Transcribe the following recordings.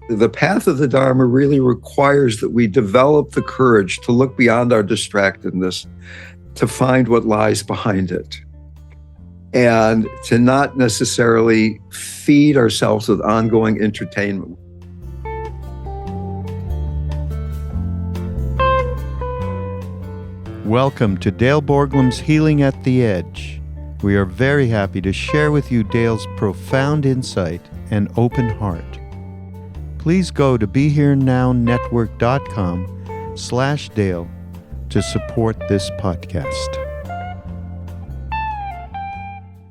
the path of the Dharma really requires that we develop the courage to look beyond our distractedness, to find what lies behind it, and to not necessarily feed ourselves with ongoing entertainment. Welcome to Dale Borglum's Healing at the Edge. We are very happy to share with you Dale's profound insight and open heart. Please go to BeHereNowNetwork.com/Dale to support this podcast.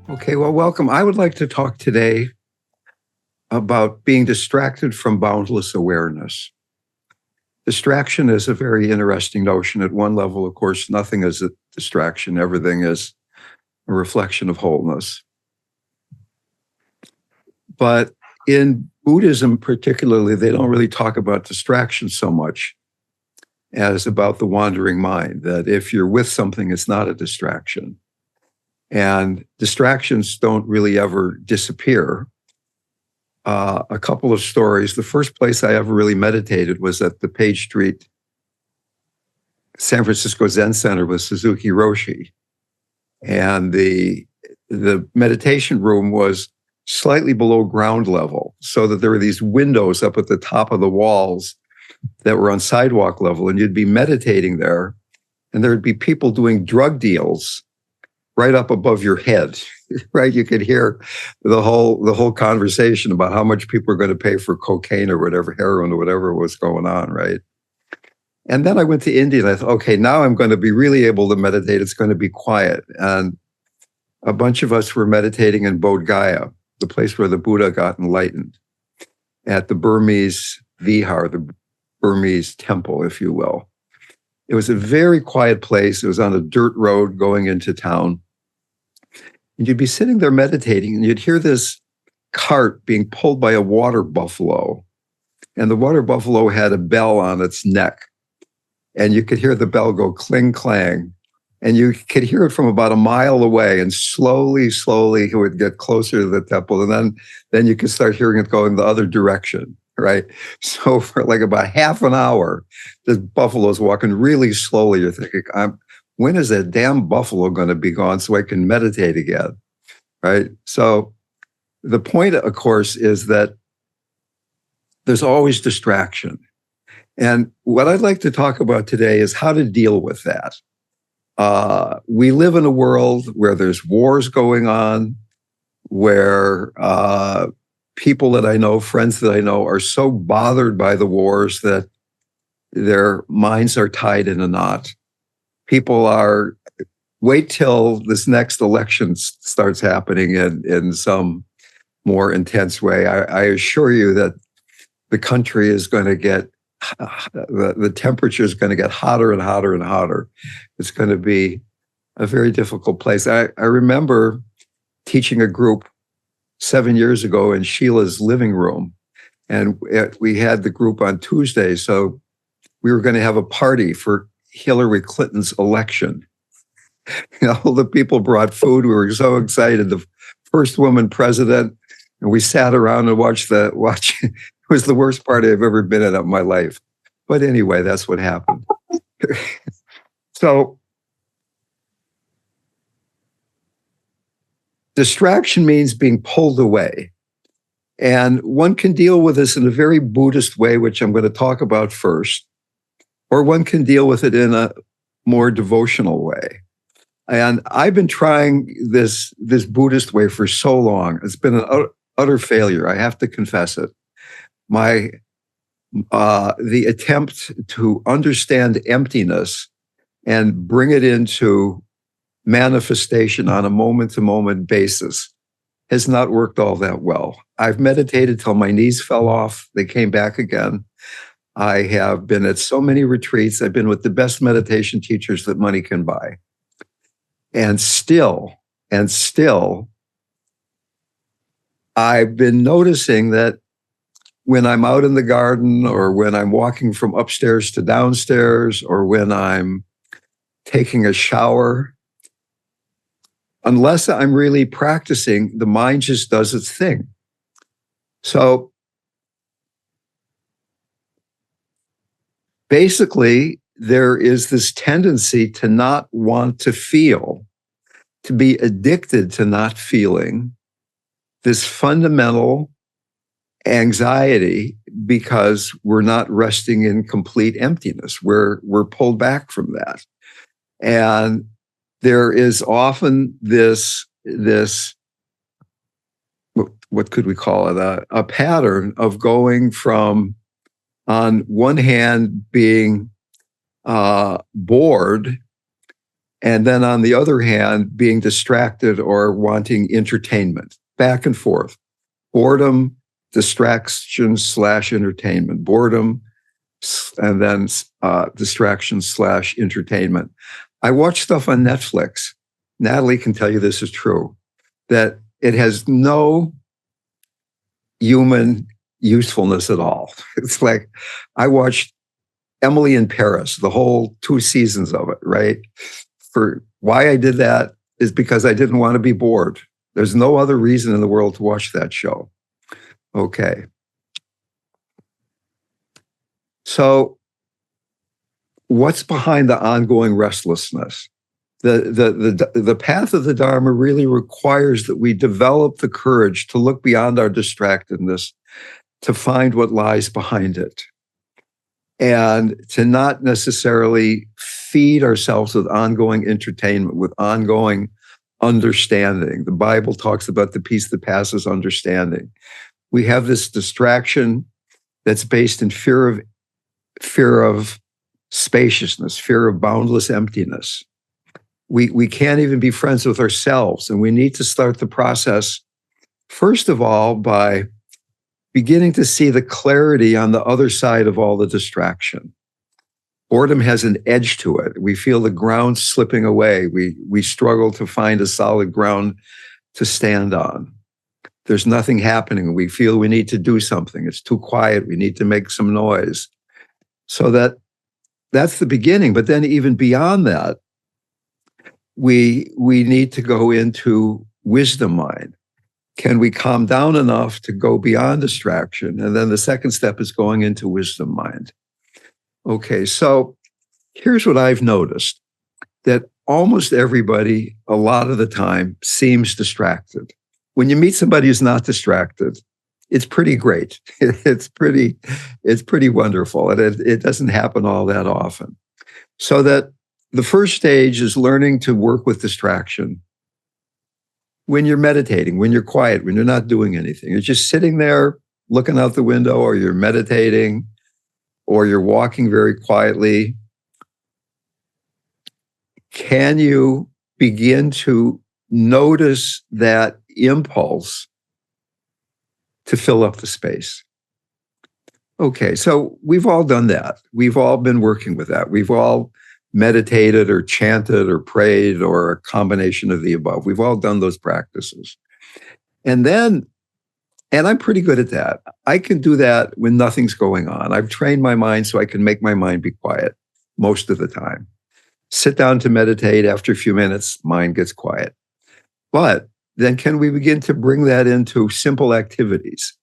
Okay, well, welcome. I would like to talk today about being distracted from boundless awareness. Distraction is a very interesting notion. At one level, of course, nothing is a distraction. Everything is a reflection of wholeness. But in Buddhism particularly, they don't really talk about distraction so much as about the wandering mind, that if you're with something, it's not a distraction. And distractions don't really ever disappear. A couple of stories. The first place I ever really meditated was at the Page Street San Francisco Zen Center with Suzuki Roshi. And the meditation room was slightly below ground level, so that there were these windows up at the top of the walls that were on sidewalk level, and you'd be meditating there, and there'd be people doing drug deals right up above your head, right? You could hear the whole conversation about how much people are going to pay for cocaine or whatever, heroin or whatever was going on, right? And then I went to India and I thought, okay, now I'm going to be really able to meditate. It's going to be quiet. And a bunch of us were meditating in Bodh Gaya, the place where the Buddha got enlightened, at the Burmese vihar, the Burmese temple, if you will. It was a very quiet place. It was on a dirt road going into town. And you'd be sitting there meditating and you'd hear this cart being pulled by a water buffalo. And the water buffalo had a bell on its neck. And you could hear the bell go cling, clang. And you could hear it from about a mile away. And slowly, slowly, it would get closer to the temple. And then you could start hearing it go in the other direction, right? So for like about half an hour, this buffalo's walking really slowly. You're thinking, when is that damn buffalo going to be gone so I can meditate again, right? So the point, of course, is that there's always distraction. And what I'd like to talk about today is how to deal with that. We live in a world where there's wars going on, where people that I know, friends that I know, are so bothered by the wars that their minds are tied in a knot. People are, wait till this next election starts happening in some more intense way. I assure you that the country is going to get, the temperature is going to get hotter and hotter and hotter. It's going to be a very difficult place. I remember teaching a group 7 years ago in Sheila's living room, and we had the group on Tuesday, so we were going to have a party for Hillary Clinton's election. All the people brought food. We were so excited. The first woman president, and we sat around and watched. It was the worst party I've ever been at in my life. But anyway, that's what happened. So distraction means being pulled away. And one can deal with this in a very Buddhist way, which I'm going to talk about first, or one can deal with it in a more devotional way. And I've been trying this Buddhist way for so long. It's been an utter failure. I have to confess it. The attempt to understand emptiness and bring it into manifestation on a moment-to-moment basis has not worked all that well. I've meditated till my knees fell off. They came back again. I have been at so many retreats. I've been with the best meditation teachers that money can buy. And still, I've been noticing that when I'm out in the garden, or when I'm walking from upstairs to downstairs, or when I'm taking a shower, unless I'm really practicing, the mind just does its thing. So basically, there is this tendency to not want to feel, to be addicted to not feeling, this fundamental anxiety because we're not resting in complete emptiness. We're pulled back from that. And there is often this what could we call it? A pattern of going from, on one hand, being bored, and then on the other hand, being distracted or wanting entertainment, back and forth. Boredom, distraction / entertainment. Boredom, and then distraction / entertainment. I watch stuff on Netflix. Natalie can tell you this is true, that it has no human usefulness at all. It's like, I watched Emily in Paris, the whole 2 seasons of it, right? For why I did that is because I didn't want to be bored. There's no other reason in the world to watch that show. Okay. So what's behind the ongoing restlessness? The path of the Dharma really requires that we develop the courage to look beyond our distractedness, to find what lies behind it, and to not necessarily feed ourselves with ongoing entertainment, with ongoing understanding. The Bible talks about the peace that passes understanding. We have this distraction that's based in fear of spaciousness, fear of boundless emptiness. We can't even be friends with ourselves, and we need to start the process, first of all, by beginning to see the clarity on the other side of all the distraction. Boredom has an edge to it. We feel the ground slipping away. We struggle to find a solid ground to stand on. There's nothing happening. We feel we need to do something. It's too quiet. We need to make some noise. So that's the beginning. But then even beyond that, we need to go into wisdom mind. Can we calm down enough to go beyond distraction? And then the second step is going into wisdom mind. Okay, so here's what I've noticed, that almost everybody, a lot of the time, seems distracted. When you meet somebody who's not distracted, it's pretty great. It's pretty wonderful. And it doesn't happen all that often. So that the first stage is learning to work with distraction. When you're meditating, when you're quiet, when you're not doing anything, you're just sitting there looking out the window, or you're meditating, or you're walking very quietly. Can you begin to notice that impulse to fill up the space? Okay, so we've all done that. We've all been working with that. We've all meditated or chanted or prayed or a combination of the above. We've all done those practices. And I'm pretty good at that. I can do that when nothing's going on. I've trained my mind so I can make my mind be quiet most of the time. Sit down to meditate, after a few minutes, mind gets quiet. But then can we begin to bring that into simple activities?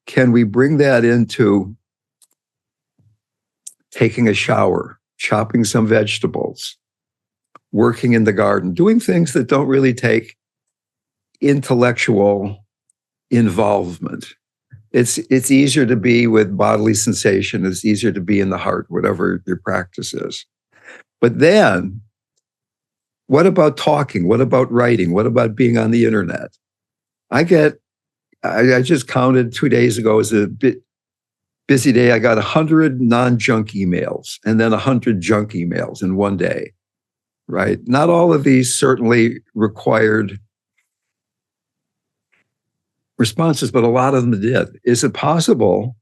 Can we bring that into taking a shower, chopping some vegetables, working in the garden, doing things that don't really take intellectual involvement? It's easier to be with bodily sensation. It's easier to be in the heart, whatever your practice is. But then, what about talking? What about writing? What about being on the internet? I just counted 2 days ago, as a bit busy day. I got 100 non-junk emails and then 100 junk emails in one day, right? Not all of these certainly required responses, but a lot of them did. Is it possible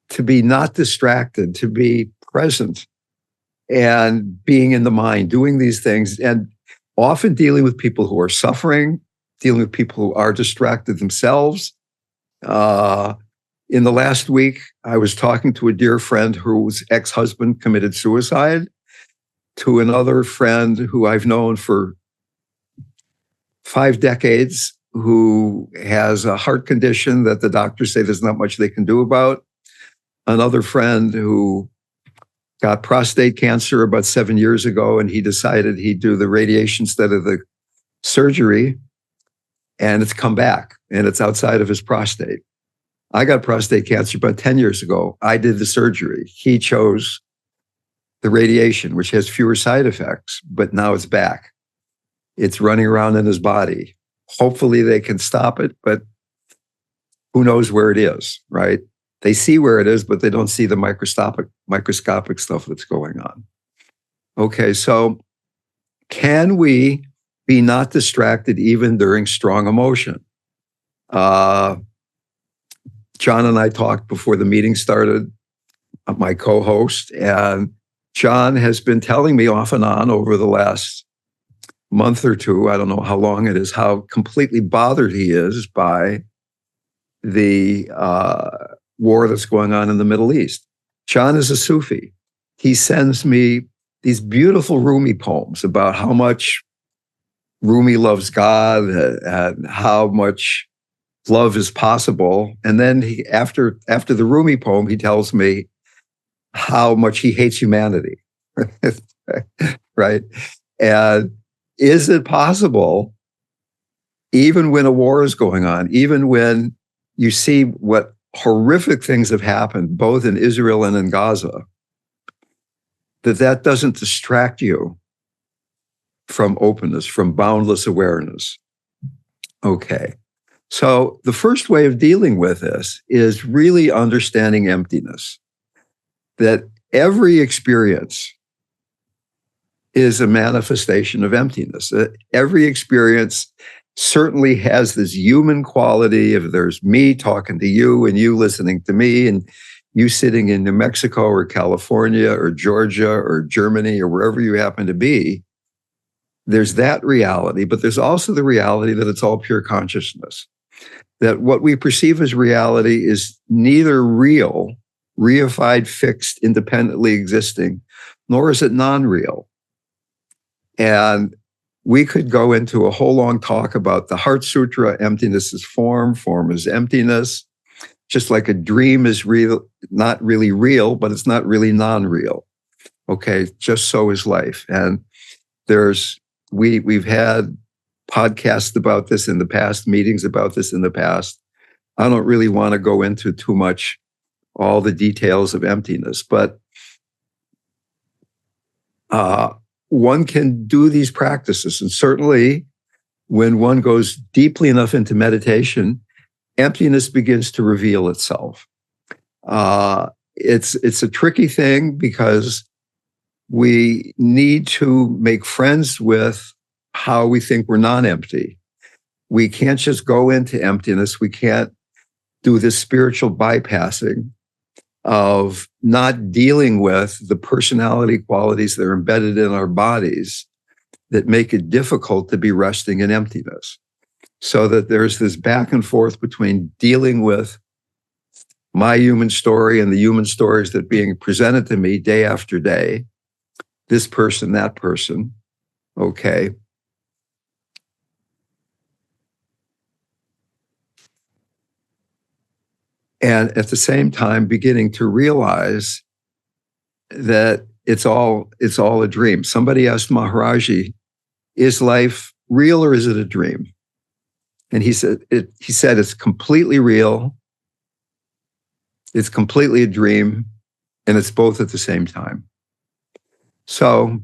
to be not distracted, to be present and being in the mind, doing these things, and often dealing with people who are suffering, dealing with people who are distracted themselves? In the last week, I was talking to a dear friend whose ex-husband committed suicide, to another friend who I've known for 5 decades, who has a heart condition that the doctors say there's not much they can do about. another friend who got prostate cancer about 7 years ago, and he decided he'd do the radiation instead of the surgery, and it's come back, and it's outside of his prostate. I got prostate cancer about 10 years ago. I did the surgery. He chose the radiation, which has fewer side effects, but now it's back. It's running around in his body. Hopefully they can stop it, but who knows where it is, right? They see where it is, but they don't see the microscopic stuff that's going on. Okay, so can we be not distracted even during strong emotion? John and I talked before the meeting started, my co-host, and John has been telling me off and on over the last month or two, I don't know how long it is, how completely bothered he is by the war that's going on in the Middle East. John is a Sufi. He sends me these beautiful Rumi poems about how much Rumi loves God and how much love is possible. And then after the Rumi poem, he tells me how much he hates humanity, right? And is it possible, even when a war is going on, even when you see what horrific things have happened, both in Israel and in Gaza, that doesn't distract you from openness, from boundless awareness? Okay. So the first way of dealing with this is really understanding emptiness, that every experience is a manifestation of emptiness. Every experience certainly has this human quality of there's me talking to you and you listening to me and you sitting in New Mexico or California or Georgia or Germany or wherever you happen to be. There's that reality, but there's also the reality that it's all pure consciousness. That what we perceive as reality is neither real, reified, fixed, independently existing, nor is it non-real. And we could go into a whole long talk about the Heart Sutra, emptiness is form, form is emptiness. Just like a dream is real, not really real, but it's not really non-real. Okay, just so is life. And we've had podcasts about this in the past, meetings about this in the past. I don't really want to go into too much all the details of emptiness, but one can do these practices. And certainly when one goes deeply enough into meditation, emptiness begins to reveal itself. It's a tricky thing because we need to make friends with how we think we're non-empty. We can't just go into emptiness. We can't do this spiritual bypassing of not dealing with the personality qualities that are embedded in our bodies that make it difficult to be resting in emptiness. So that there's this back and forth between dealing with my human story and the human stories that are being presented to me day after day, this person, that person, okay. And at the same time, beginning to realize that it's all a dream. Somebody asked Maharaji, is life real or is it a dream? And he said it's completely real, it's completely a dream, and it's both at the same time. So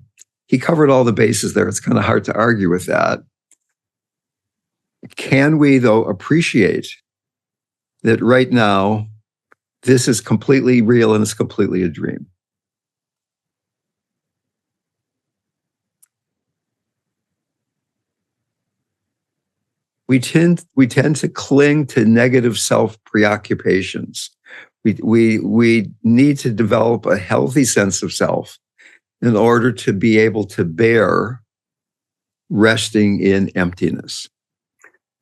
he covered all the bases there. It's kind of hard to argue with that. Can we, though, appreciate that right now, this is completely real and it's completely a dream? We tend to cling to negative self-preoccupations. We need to develop a healthy sense of self in order to be able to bear resting in emptiness.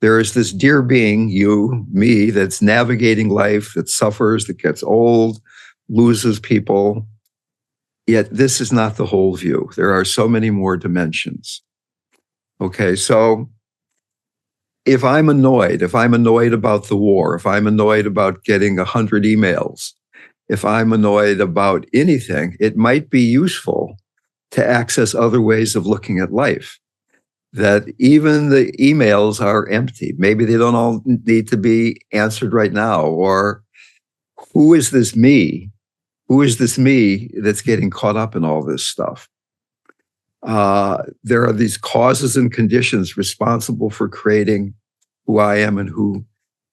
There is this dear being, you, me, that's navigating life, that suffers, that gets old, loses people. Yet this is not the whole view. There are so many more dimensions. Okay, so if I'm annoyed about the war, if I'm annoyed about getting 100 emails, if I'm annoyed about anything, it might be useful to access other ways of looking at life. That even the emails are empty. Maybe they don't all need to be answered right now. Or who is this me? Who is this me that's getting caught up in all this stuff? There are these causes and conditions responsible for creating who I am and who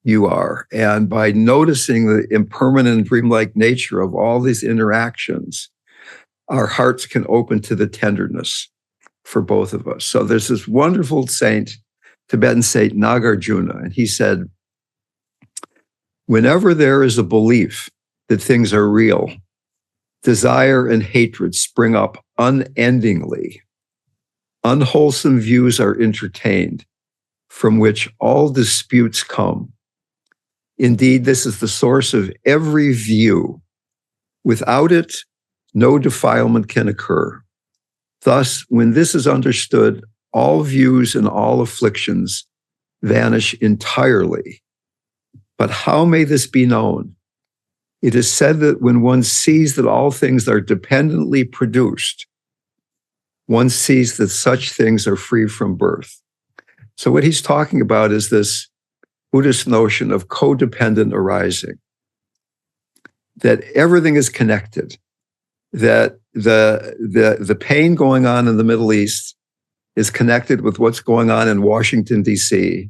you are. And by noticing the impermanent, dreamlike nature of all these interactions, our hearts can open to the tenderness for both of us. So there's this wonderful saint, Tibetan saint Nagarjuna, and he said, whenever there is a belief that things are real, desire and hatred spring up unendingly. Unwholesome views are entertained, from which all disputes come. Indeed, this is the source of every view. Without it, no defilement can occur. Thus, when this is understood, all views and all afflictions vanish entirely. But how may this be known? It is said that when one sees that all things are dependently produced, one sees that such things are free from birth. So what he's talking about is this Buddhist notion of codependent arising, that everything is connected, that the pain going on in the Middle East is connected with what's going on in Washington, D.C.,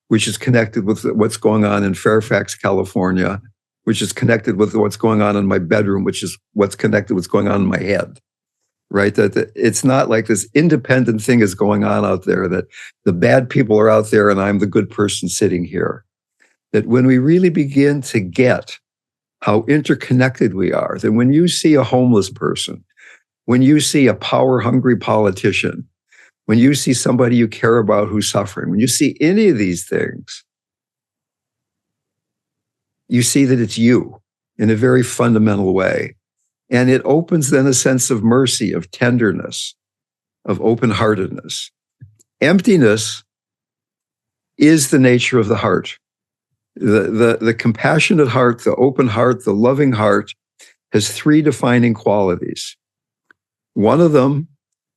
which is connected with what's going on in Fairfax, California, which is connected with what's going on in my bedroom, which is what's connected with what's going on in my head, right? That it's not like this independent thing is going on out there, that the bad people are out there and I'm the good person sitting here. That when we really begin to get how interconnected we are, that when you see a homeless person, when you see a power-hungry politician, when you see somebody you care about who's suffering, when you see any of these things, you see that it's you in a very fundamental way. And it opens then a sense of mercy, of tenderness, of open-heartedness. Emptiness is the nature of the heart. The compassionate heart, the open heart, the loving heart has three defining qualities. One of them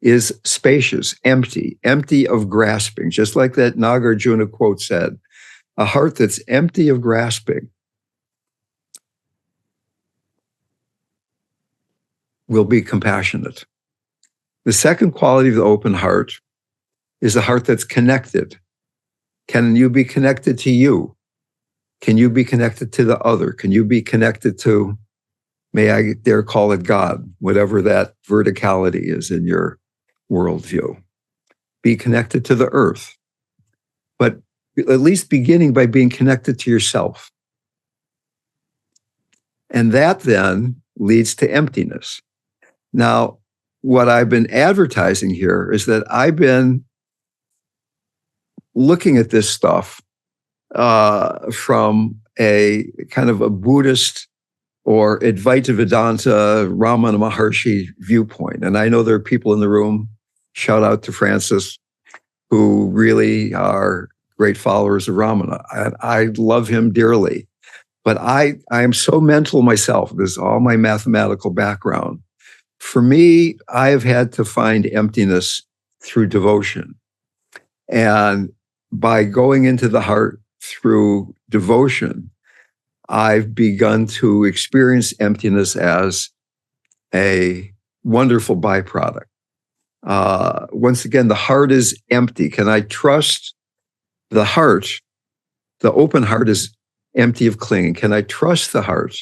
is spacious, empty of grasping, just like that Nagarjuna quote said, a heart that's empty of grasping will be compassionate. The second quality of the open heart is a heart that's connected. Can you be connected to you? Can you be connected to the other? Can you be connected to, may I dare call it God, whatever that verticality is in your worldview? Be connected to the earth, but at least beginning by being connected to yourself. And that then leads to emptiness. Now, what I've been advertising here is that I've been looking at this stuff from a kind of a Buddhist or Advaita Vedanta Ramana Maharshi viewpoint. And I know there are people in the room, shout out to Francis, who really are great followers of Ramana. I love him dearly. But I am so mental myself. This is all my mathematical background. For me, I have had to find emptiness through devotion. And by going into the heart through devotion, I've begun to experience emptiness as a wonderful byproduct. Once again, the heart is empty. Can I trust the heart? The open heart is empty of clinging. Can I trust the heart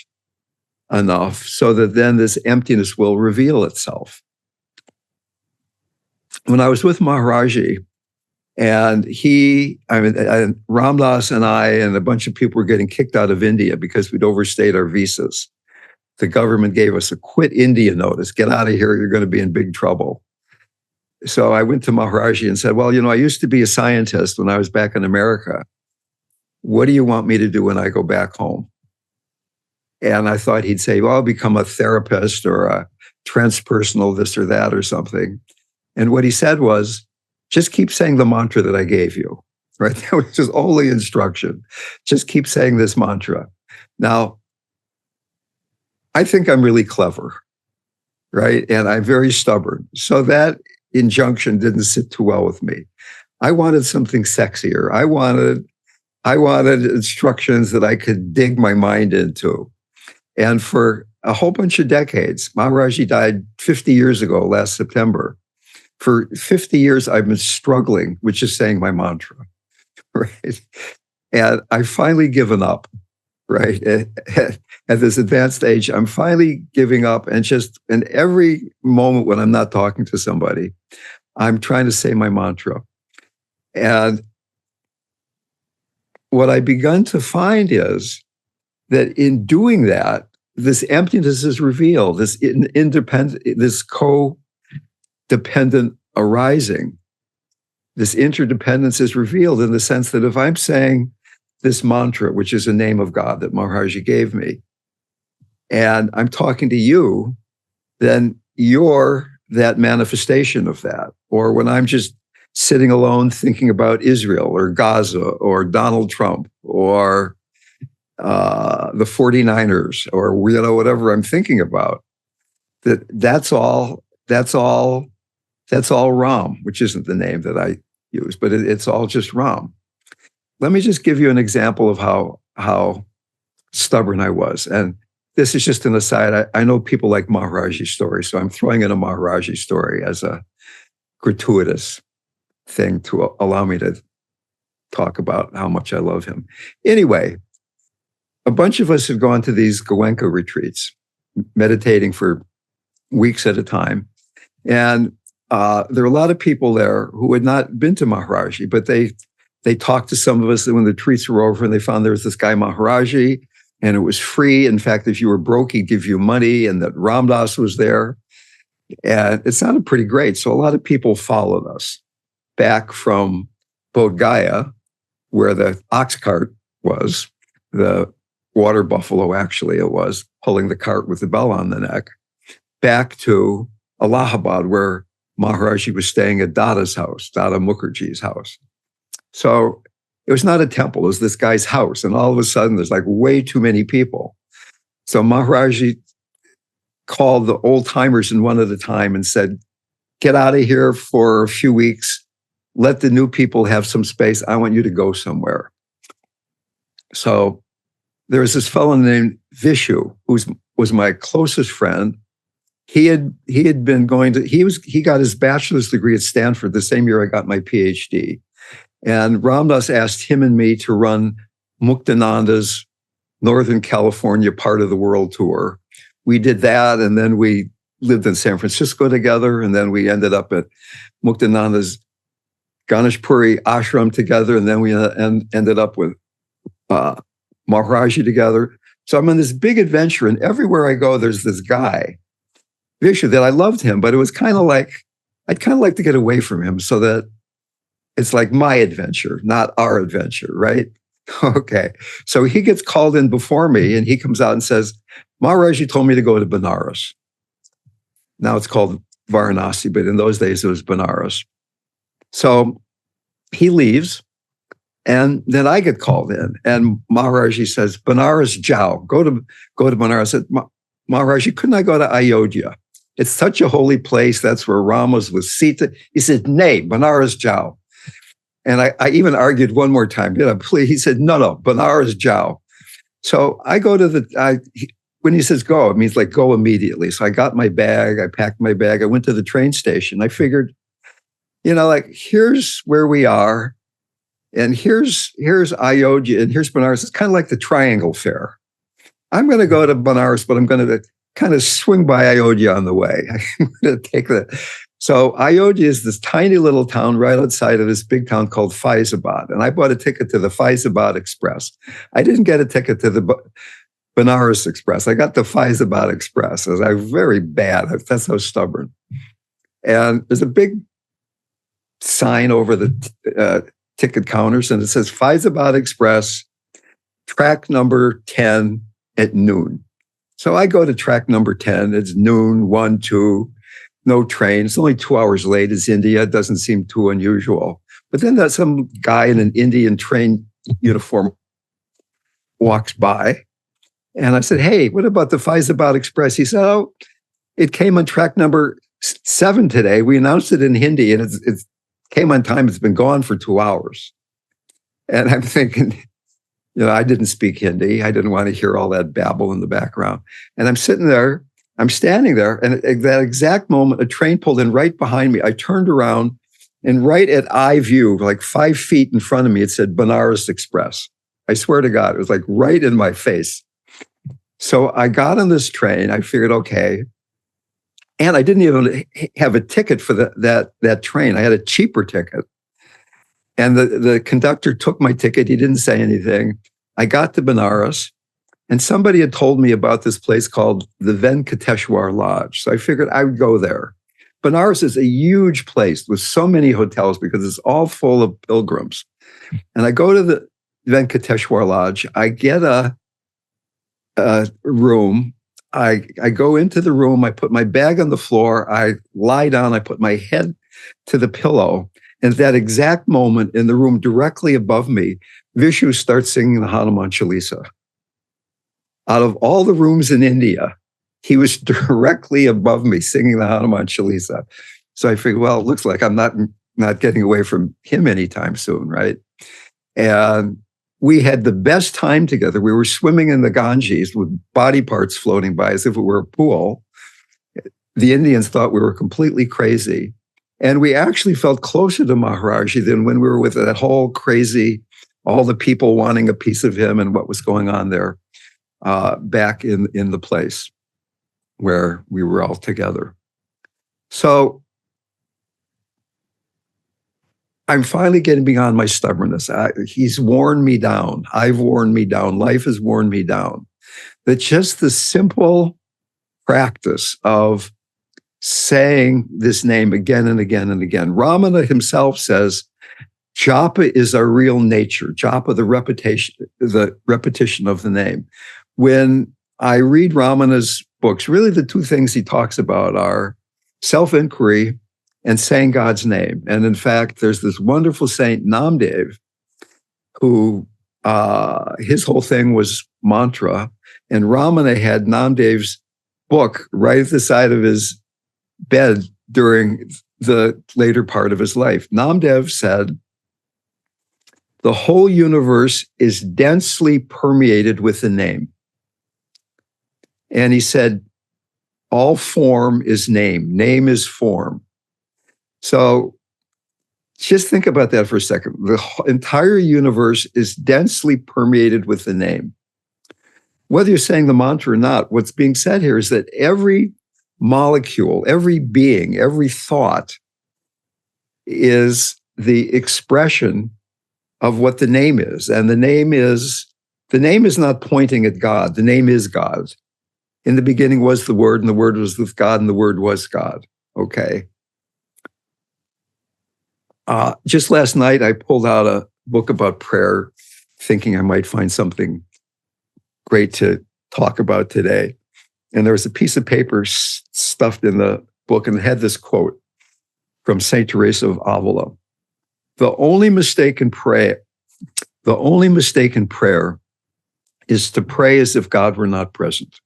enough so that then this emptiness will reveal itself? When I was with Maharaji, and Ramdas and I and a bunch of people were getting kicked out of India because we'd overstayed our visas. The government gave us a quit India notice. Get out of here, you're going to be in big trouble. So I went to Maharaji and said, well, I used to be a scientist when I was back in America. What do you want me to do when I go back home? And I thought he'd say, well, I'll become a therapist or a transpersonal this or that or something. And what he said was, just keep saying the mantra that I gave you, right? That was just only instruction. Just keep saying this mantra. Now, I think I'm really clever, right? And I'm very stubborn. So that injunction didn't sit too well with me. I wanted something sexier. I wanted instructions that I could dig my mind into. And for a whole bunch of decades, Maharaji died 50 years ago, last September. For 50 years, I've been struggling with just saying my mantra, right? And I've finally given up, right? At this advanced age, I'm finally giving up. And just in every moment when I'm not talking to somebody, I'm trying to say my mantra. And what I begun to find is that in doing that, this emptiness is revealed, this independent, this co-dependent arising, this interdependence is revealed in the sense that if I'm saying this mantra, which is a name of God that Maharaji gave me, and I'm talking to you, then you're that manifestation of that. Or when I'm just sitting alone thinking about Israel or Gaza or Donald Trump or the 49ers or whatever I'm thinking about, that's all Ram, which isn't the name that I use, but it's all just Ram. Let me just give you an example of how stubborn I was. And this is just an aside. I know people like Maharaji's story, so I'm throwing in a Maharaji story as a gratuitous thing to allow me to talk about how much I love him. Anyway, a bunch of us have gone to these Goenka retreats, meditating for weeks at a time. And there are a lot of people there who had not been to Maharaji, but they talked to some of us when the retreats were over and they found there was this guy Maharaji and it was free. In fact, if you were broke, he'd give you money, and that RamDev was there. And it sounded pretty great. So a lot of people followed us back from Bodh Gaya, where the ox cart was, the water buffalo, actually, it was, pulling the cart with the bell on the neck, back to Allahabad, where Maharaji was staying at Dada's house, Dada Mukherjee's house. So it was not a temple, it was this guy's house. And all of a sudden, there's like way too many people. So Maharaji called the old timers in one at a time and said, get out of here for a few weeks. Let the new people have some space. I want you to go somewhere. So there was this fellow named Vishu, who was my closest friend. He had been going to, he got his bachelor's degree at Stanford the same year I got my PhD. And RamDev asked him and me to run Muktananda's Northern California part of the world tour. We did that, and then we lived in San Francisco together, and then we ended up at Muktananda's Ganeshpuri ashram together, and then we ended up with Maharaji together. So I'm on this big adventure, and everywhere I go, there's this guy, Vishu, that I loved him, but it was kind of like, I'd kind of like to get away from him so that it's like my adventure, not our adventure, right? Okay. So he gets called in before me, and he comes out and says, Maharaji told me to go to Benares. Now it's called Varanasi, but in those days it was Benares. So he leaves, and then I get called in, and Maharaji says, Benares Jao, go to Benares. I said, Maharaji, couldn't I go to Ayodhya? It's such a holy place. That's where Ram was with Sita. He said, nay, Benares Jao. And I even argued one more time, please. He said, no, Benares Jao. So I go to when he says go, it means like go immediately. So I got my bag, I packed my bag, I went to the train station. I figured, like, here's where we are, and here's Ayodhya, and here's Benares. It's kind of like the Triangle Fair. I'm going to go to Benares, but I'm going to kind of swing by Ayodhya on the way. I'm going to take that. So Ayodhya is this tiny little town right outside of this big town called Faizabad. And I bought a ticket to the Faizabad Express. I didn't get a ticket to the Benares Express. I got the Faizabad Express. I was very bad. That's how stubborn. And there's a big sign over the ticket counters, and it says Faizabad Express, track number 10 at noon. So I go to track number 10. It's noon, 1, 2, no train. It's only 2 hours late. It's India. It doesn't seem too unusual. But then there's some guy in an Indian train uniform walks by, And I said, hey, what about the Faizabad Express? He said, oh, it came on track number 7 today. We announced it in Hindi, and it came on time. It's been gone for 2 hours. And I'm thinking, I didn't speak Hindi. I didn't want to hear all that babble in the background. And I'm standing there, and at that exact moment, a train pulled in right behind me. I turned around, and right at eye view, like 5 feet in front of me, it said Banaras Express. I swear to God, it was like right in my face. So I got on this train. I figured, okay. And I didn't even have a ticket for that train. I had a cheaper ticket. And the conductor took my ticket. He didn't say anything. I got to Benares, and somebody had told me about this place called the Venkateshwar Lodge. So I figured I would go there. Benares is a huge place with so many hotels because it's all full of pilgrims. And I go to the Venkateshwar Lodge. I get a room. I go into the room. I put my bag on the floor. I lie down. I put my head to the pillow. And at that exact moment, in the room directly above me, Vishu starts singing the Hanuman Chalisa. Out of all the rooms in India, he was directly above me singing the Hanuman Chalisa. So I figured, well, it looks like I'm not getting away from him anytime soon, right? And we had the best time together. We were swimming in the Ganges with body parts floating by as if it were a pool. The Indians thought we were completely crazy. And we actually felt closer to Maharaji than when we were with that whole crazy, all the people wanting a piece of him and what was going on there back in the place where we were all together. So I'm finally getting beyond my stubbornness. He's worn me down. I've worn me down. Life has worn me down. That just the simple practice of saying this name again and again and again. Ramana himself says, japa is our real nature. Japa, the repetition of the name. When I read Ramana's books, really the two things he talks about are self-inquiry and saying God's name. And in fact, there's this wonderful saint, RamDev, who his whole thing was mantra. And Ramana had RamDev's book right at the side of his bed during the later part of his life. RamDev said, the whole universe is densely permeated with the name. And he said, all form is name. Name is form. So just think about that for a second. The entire universe is densely permeated with the name. Whether you're saying the mantra or not, what's being said here is that every molecule, every being, every thought is the expression of what the name is. And the name is not pointing at God. The name is God. In the beginning was the Word, and the Word was with God, and the Word was God. Okay. Just last night, I pulled out a book about prayer, thinking I might find something great to talk about today. And there was a piece of paper stuffed in the book, and it had this quote from Saint Teresa of Avila. The only mistake in prayer is to pray as if God were not present.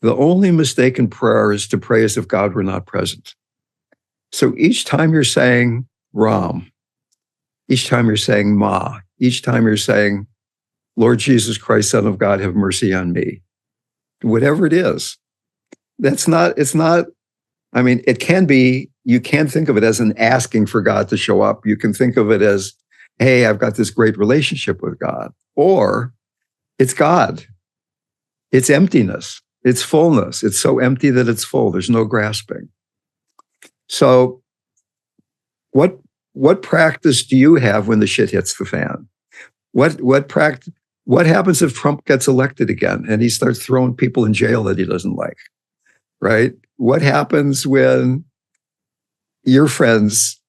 The only mistake in prayer is to pray as if God were not present. So each time you're saying Ram, each time you're saying Ma, each time you're saying, Lord Jesus Christ, Son of God, have mercy on me. Whatever it is, it can be, you can think of it as an asking for God to show up. You can think of it as, hey, I've got this great relationship with God. Or it's God. It's emptiness. It's fullness. It's so empty that it's full. There's no grasping. So what practice do you have when the shit hits the fan? What happens if Trump gets elected again and he starts throwing people in jail that he doesn't like, right? What happens when your friends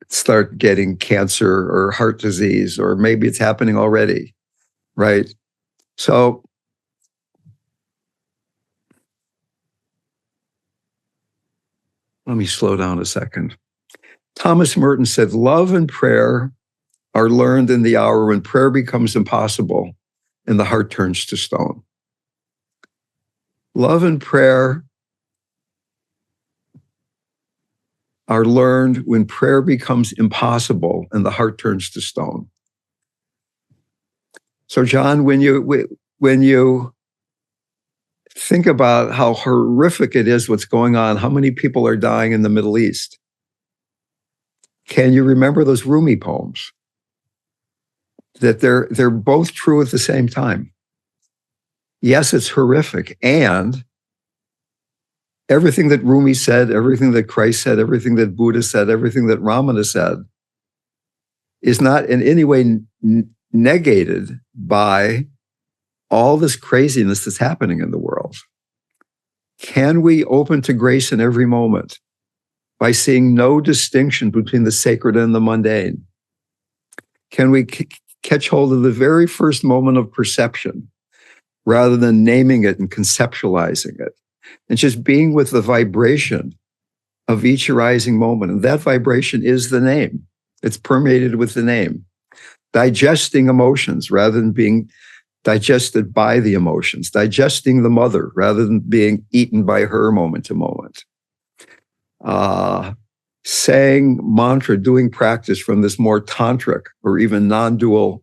start getting cancer or heart disease, or maybe it's happening already, right? So let me slow down a second. Thomas Merton said, love and prayer are learned in the hour when prayer becomes impossible and the heart turns to stone. Love and prayer are learned when prayer becomes impossible and the heart turns to stone. So, John, when you think about how horrific it is what's going on, how many people are dying in the Middle East, can you remember those Rumi poems? That they're both true at the same time. Yes, it's horrific, and everything that Rumi said, everything that Christ said, everything that Buddha said, everything that Ramana said is not in any way negated by all this craziness that's happening in the world. Can we open to grace in every moment by seeing no distinction between the sacred and the mundane? Can we catch hold of the very first moment of perception rather than naming it and conceptualizing it, and just being with the vibration of each arising moment? And that vibration is the name. It's permeated with the name. Digesting emotions rather than being digested by the emotions. Digesting the mother rather than being eaten by her moment to moment. Saying mantra, doing practice from this more tantric or even non-dual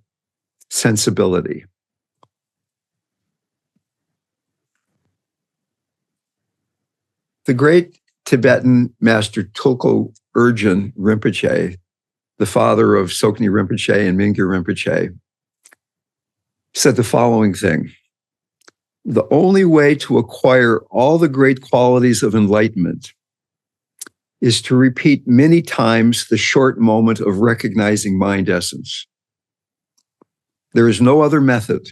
sensibility. The great Tibetan master Tulku Urgyen Rinpoche, the father of Tsoknyi Rinpoche and Mingyur Rinpoche, said the following thing: the only way to acquire all the great qualities of enlightenment is to repeat many times the short moment of recognizing mind essence. There is no other method.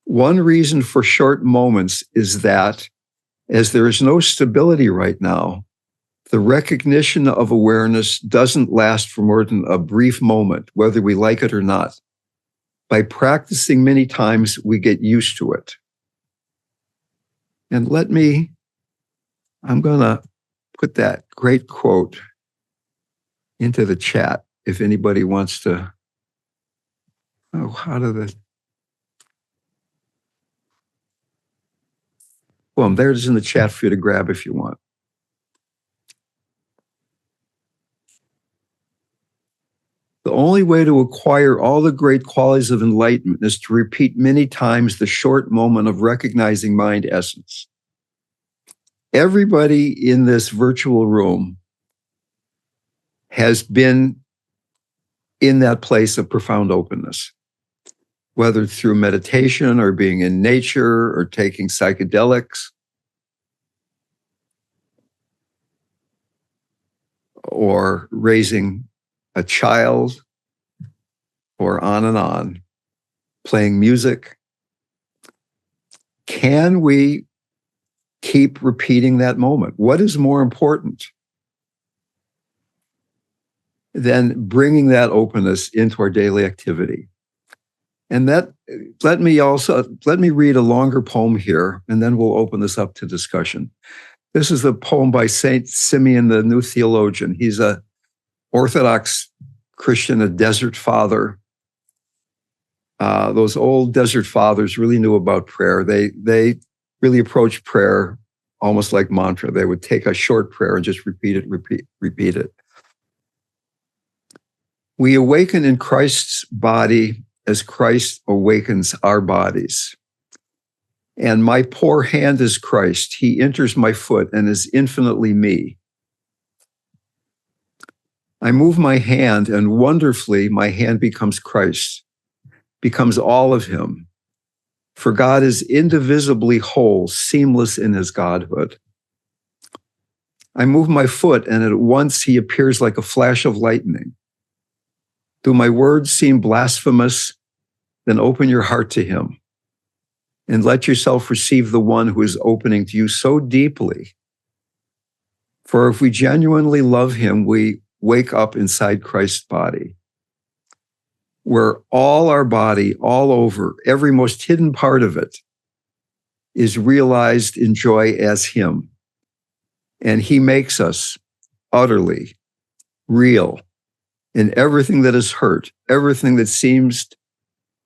One reason for short moments is that, as there is no stability right now, the recognition of awareness doesn't last for more than a brief moment, whether we like it or not. By practicing many times, we get used to it. And I'm going to put that great quote into the chat if anybody wants to. Oh, how did it? Well, there it is in the chat for you to grab if you want. The only way to acquire all the great qualities of enlightenment is to repeat many times the short moment of recognizing mind essence. Everybody in this virtual room has been in that place of profound openness, whether through meditation or being in nature or taking psychedelics or raising a child, or on, playing music. Can we keep repeating that moment? What is more important than bringing that openness into our daily activity? And let me read a longer poem here, and then we'll open this up to discussion. This is a poem by Saint Simeon, the New Theologian. He's a Orthodox Christian, a desert father. Those old desert fathers really knew about prayer. They really approached prayer almost like mantra. They would take a short prayer and just repeat it. We awaken in Christ's body as Christ awakens our bodies. And my poor hand is Christ. He enters my foot and is infinitely me. I move my hand, and wonderfully, my hand becomes Christ, becomes all of him. For God is indivisibly whole, seamless in his godhood. I move my foot, and at once he appears like a flash of lightning. Do my words seem blasphemous? Then open your heart to him, and let yourself receive the one who is opening to you so deeply. For if we genuinely love him, we wake up inside Christ's body, where all our body, all over, every most hidden part of it is realized in joy as him. And he makes us utterly real in everything that is hurt, everything that seems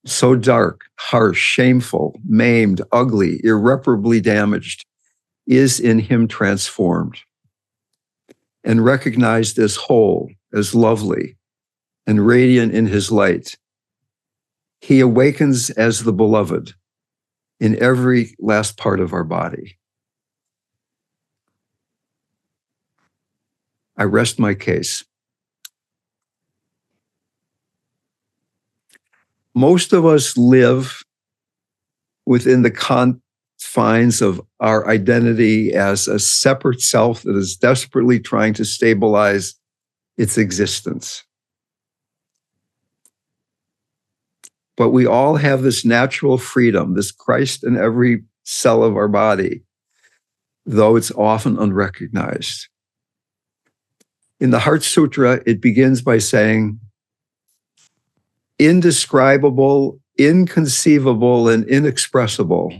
so dark, harsh, shameful, maimed, ugly, irreparably damaged, is in him transformed and recognized as whole, as lovely, and radiant in his light. He awakens as the beloved in every last part of our body. I rest my case. Most of us live within the confines of our identity as a separate self that is desperately trying to stabilize its existence. But we all have this natural freedom, this Christ in every cell of our body, though it's often unrecognized. In the Heart Sutra, it begins by saying, indescribable, inconceivable, and inexpressible,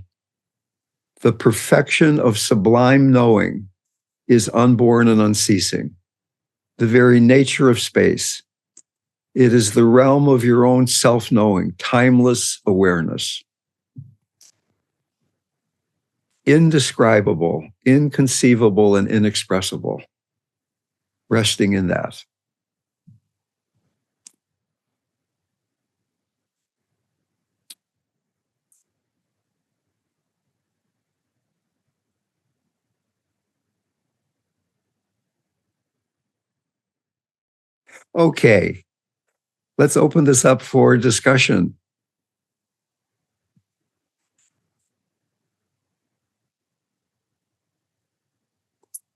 the perfection of sublime knowing is unborn and unceasing, the very nature of space. It is the realm of your own self-knowing, timeless awareness. Indescribable, inconceivable, and inexpressible. Resting in that. Okay, let's open this up for discussion.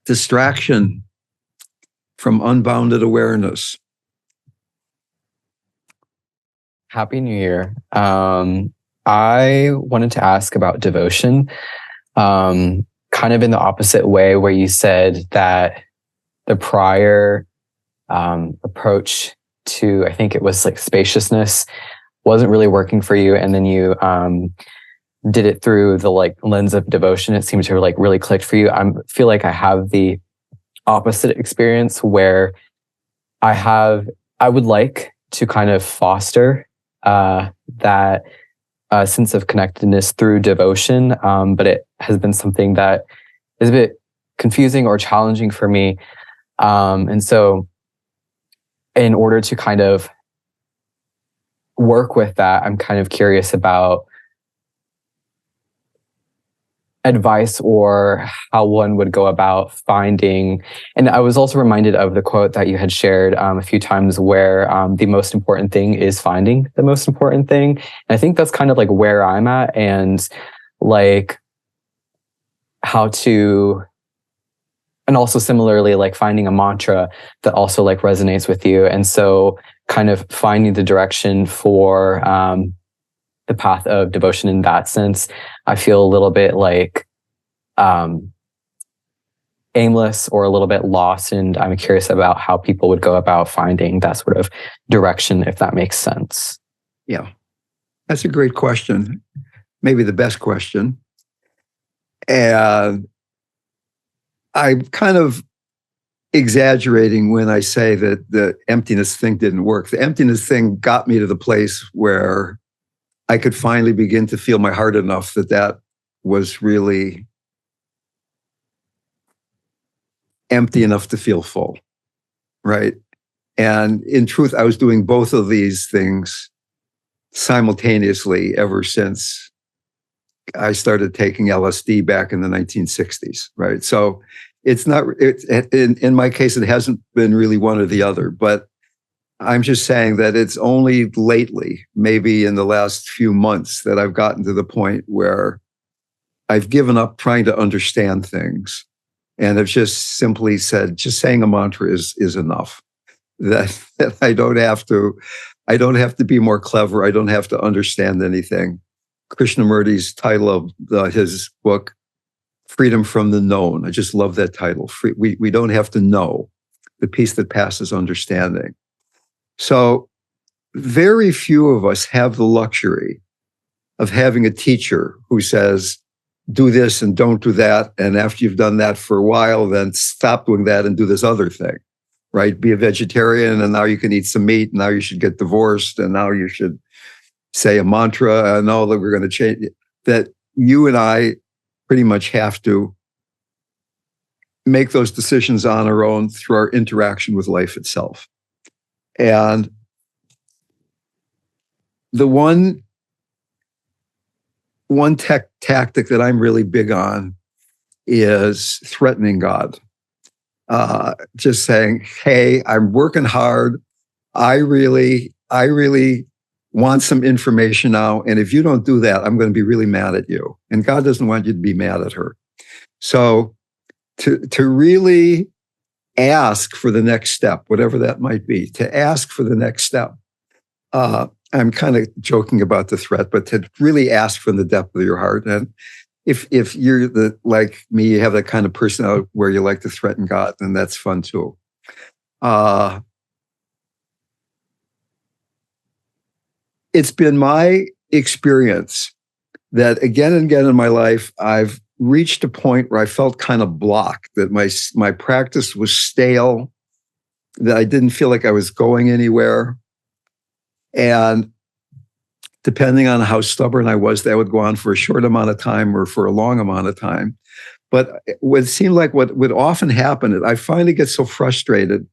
Distraction from unbounded awareness. Happy New Year. I wanted to ask about devotion, kind of in the opposite way, where you said that the prior approach to, I think it was like spaciousness, wasn't really working for you, and then you did it through the like lens of devotion. It seemed to like really clicked for you. I feel like I have the opposite experience where I would like to kind of foster that sense of connectedness through devotion, but it has been something that is a bit confusing or challenging for me. And so in order to kind of work with that, I'm kind of curious about advice or how one would go about finding. And I was also reminded of the quote that you had shared a few times where the most important thing is finding the most important thing. And I think that's kind of like where I'm at, and like how to, and also similarly like finding a mantra that also like resonates with you. And so kind of finding the direction for the path of devotion in that sense, I feel a little bit like aimless or a little bit lost. And I'm curious about how people would go about finding that sort of direction, if that makes sense. Yeah, that's a great question. Maybe the best question. And I'm kind of exaggerating when I say that the emptiness thing didn't work. The emptiness thing got me to the place where I could finally begin to feel my heart enough that that was really empty enough to feel full, right? And in truth, I was doing both of these things simultaneously ever since I started taking LSD back in the 1960s, right? So it's not, in my case, it hasn't been really one or the other, but I'm just saying that it's only lately, maybe in the last few months, that I've gotten to the point where I've given up trying to understand things and have just simply said, just saying a mantra is enough. That I don't have to be more clever. I don't have to understand anything. Krishnamurti's title of his book, Freedom from the Known. I just love that title. We don't have to know, the peace that passes understanding. So very few of us have the luxury of having a teacher who says, do this and don't do that. And after you've done that for a while, then stop doing that and do this other thing, right? Be a vegetarian and now you can eat some meat. And now you should get divorced and now you should say a mantra, and know that we're going to change it, that you and I pretty much have to make those decisions on our own through our interaction with life itself. And the one tactic that I'm really big on is threatening God. Just saying, hey, I'm working hard. I really want some information now. And if you don't do that, I'm going to be really mad at you. And God doesn't want you to be mad at her. So to really ask for the next step, whatever that might be, to ask for the next step. I'm kind of joking about the threat, but to really ask from the depth of your heart. And if you're like me, you have that kind of personality where you like to threaten God, then that's fun too. It's been my experience that again and again in my life, I've reached a point where I felt kind of blocked, that my practice was stale, that I didn't feel like I was going anywhere. And depending on how stubborn I was, that would go on for a short amount of time or for a long amount of time. But what seemed like what would often happen is I finally get so frustrated,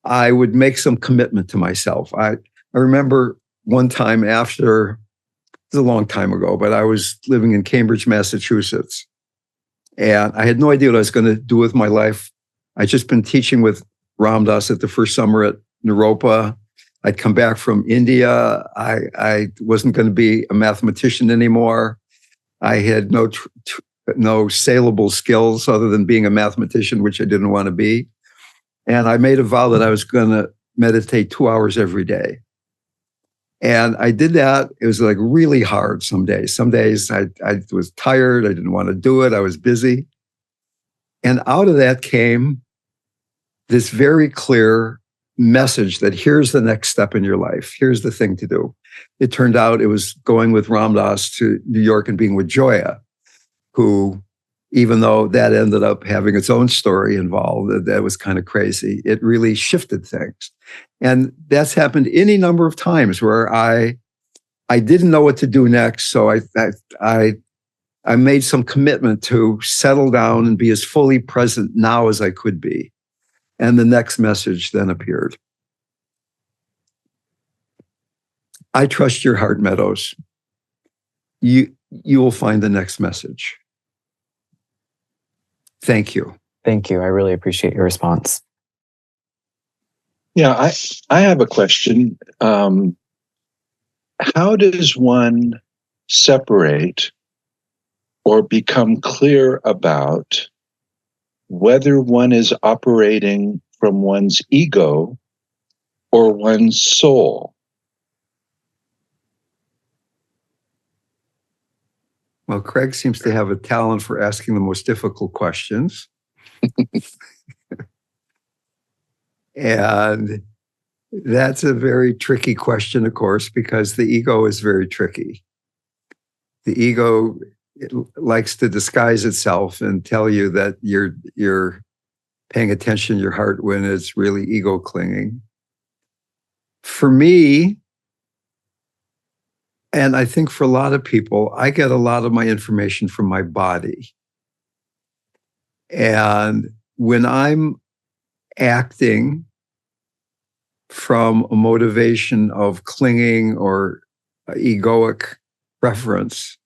I would make some commitment to myself. I remember one time after, it was a long time ago, but I was living in Cambridge, Massachusetts. And I had no idea what I was going to do with my life. I'd just been teaching with RamDev at the first summer at Naropa. I'd come back from India. I wasn't going to be a mathematician anymore. I had no saleable skills other than being a mathematician, which I didn't want to be. And I made a vow that I was going to meditate 2 hours every day. And I did that. It was like really hard some days. Some days I was tired. I didn't want to do it. I was busy. And out of that came this very clear message that here's the next step in your life. Here's the thing to do. It turned out it was going with RamDev to New York and being with Joya, who, even though that ended up having its own story involved, that was kind of crazy. It really shifted things. And that's happened any number of times where I didn't know what to do next. So I made some commitment to settle down and be as fully present now as I could be. And the next message then appeared. I trust your heart, Meadows. You will find the next message. Thank you. Thank you. I really appreciate your response. Yeah, I have a question. How does one separate or become clear about whether one is operating from one's ego or one's soul? Well, Craig seems to have a talent for asking the most difficult questions. And that's a very tricky question, of course, because the ego is very tricky. The ego likes to disguise itself and tell you that you're paying attention to your heart when it's really ego clinging. For me, and I think for a lot of people, I get a lot of my information from my body. And when I'm acting from a motivation of clinging or egoic preference,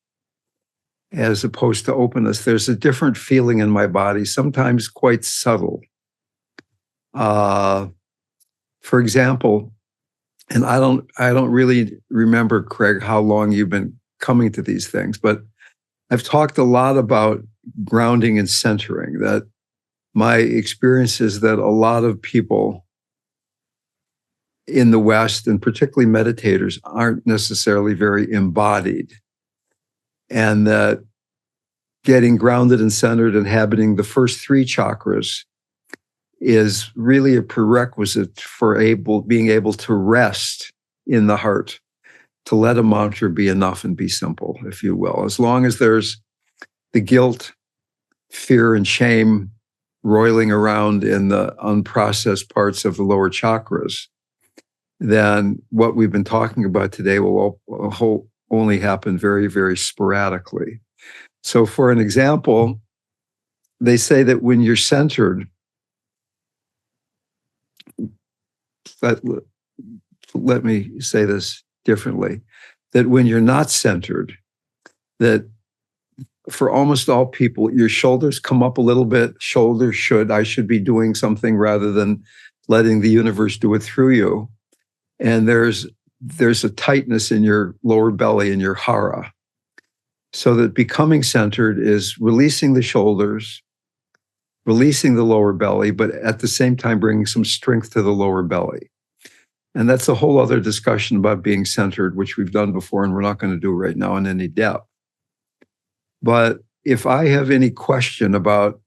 as opposed to openness, there's a different feeling in my body, sometimes quite subtle. For example, and I don't really remember, Craig, how long you've been coming to these things, but I've talked a lot about grounding and centering, that my experience is that a lot of people in the West, and particularly meditators, aren't necessarily very embodied. And that getting grounded and centered, inhabiting the first three chakras, is really a prerequisite for being able to rest in the heart, to let a mantra be enough and be simple, if you will. As long as there's the guilt, fear, and shame roiling around in the unprocessed parts of the lower chakras, then what we've been talking about today will only happen very, very sporadically. So for an example, they say that when you're centered, let me say this differently, that when you're not centered, that for almost all people, your shoulders come up a little bit. I should be doing something rather than letting the universe do it through you. And there's a tightness in your lower belly, in your hara. So that becoming centered is releasing the shoulders, releasing the lower belly, but at the same time bringing some strength to the lower belly. And that's a whole other discussion about being centered, which we've done before, and we're not going to do right now in any depth. But if I have any question about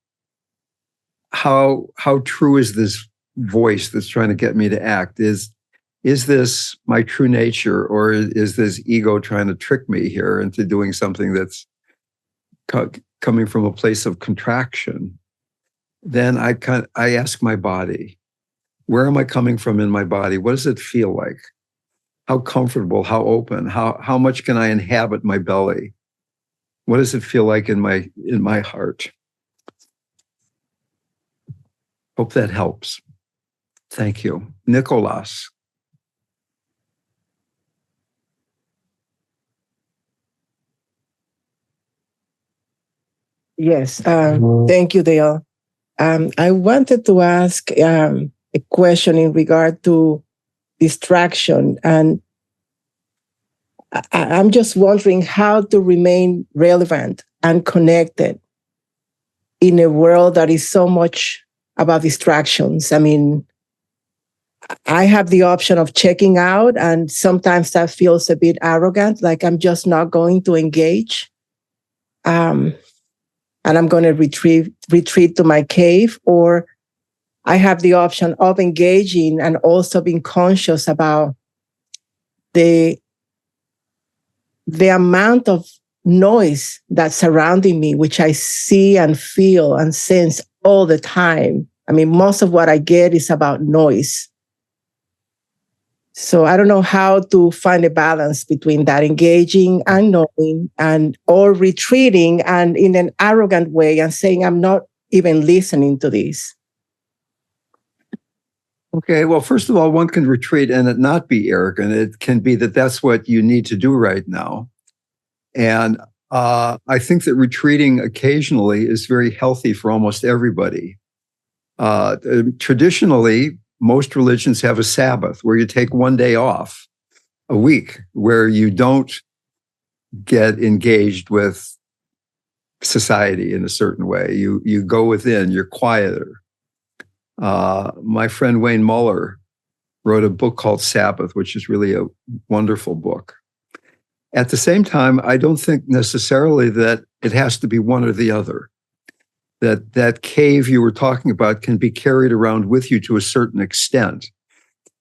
how true is this voice that's trying to get me to act, is this my true nature, or is this ego trying to trick me here into doing something that's coming from a place of contraction? Then I ask my body, where am I coming from in my body? What does it feel like? How comfortable, how open, how much can I inhabit my belly? What does it feel like in my heart? Hope that helps. Thank you. Nicholas. Yes, thank you, Dale. I wanted to ask a question in regard to distraction, and I'm just wondering how to remain relevant and connected in a world that is so much about distractions. I mean, I have the option of checking out, and sometimes that feels a bit arrogant, like I'm just not going to engage. And I'm going to retreat to my cave, or I have the option of engaging and also being conscious about the amount of noise that's surrounding me, which I see and feel and sense all the time. I mean, most of what I get is about noise. So I don't know how to find a balance between that engaging and knowing, or retreating and in an arrogant way and saying, I'm not even listening to this. Okay, well, first of all, one can retreat and it not be arrogant. It can be that that's what you need to do right now. And I think that retreating occasionally is very healthy for almost everybody. Traditionally, most religions have a Sabbath where you take one day off a week, where you don't get engaged with society in a certain way. You go within, you're quieter. My friend Wayne Muller wrote a book called Sabbath, which is really a wonderful book. At the same time, I don't think necessarily that it has to be one or the other. That cave you were talking about can be carried around with you to a certain extent.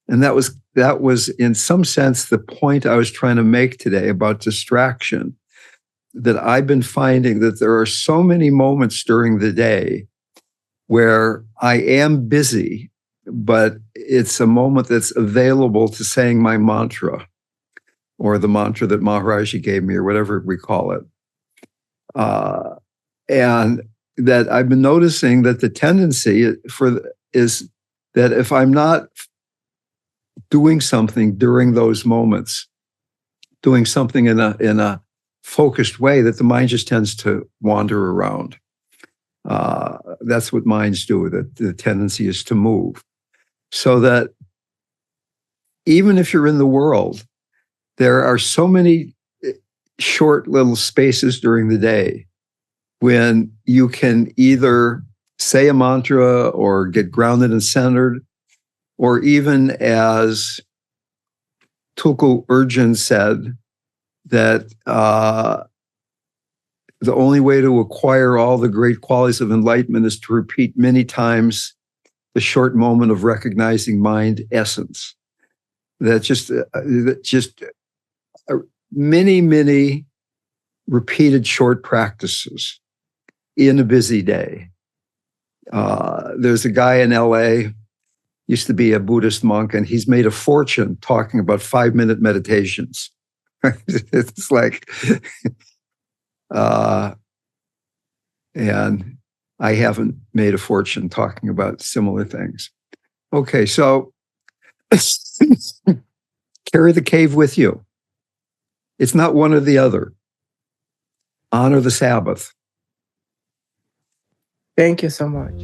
And that was in some sense the point I was trying to make today about distraction, that I've been finding that there are so many moments during the day where I am busy, but it's a moment that's available to saying my mantra, or the mantra that Maharaji gave me, or whatever we call it. And that I've been noticing that the tendency is that if I'm not doing something during those moments, doing something in a focused way, that the mind just tends to wander around. That's what minds do. That the tendency is to move. So that even if you're in the world, there are so many short little spaces during the day when you can either say a mantra or get grounded and centered, or even as Tulku Urgyen said, that the only way to acquire all the great qualities of enlightenment is to repeat many times the short moment of recognizing mind essence. That just many repeated short practices in a busy day. There's a guy in LA, used to be a Buddhist monk, and he's made a fortune talking about 5-minute meditations. It's like, and I haven't made a fortune talking about similar things. Okay, so carry the cave with you. It's not one or the other. Honor the Sabbath. Thank you so much.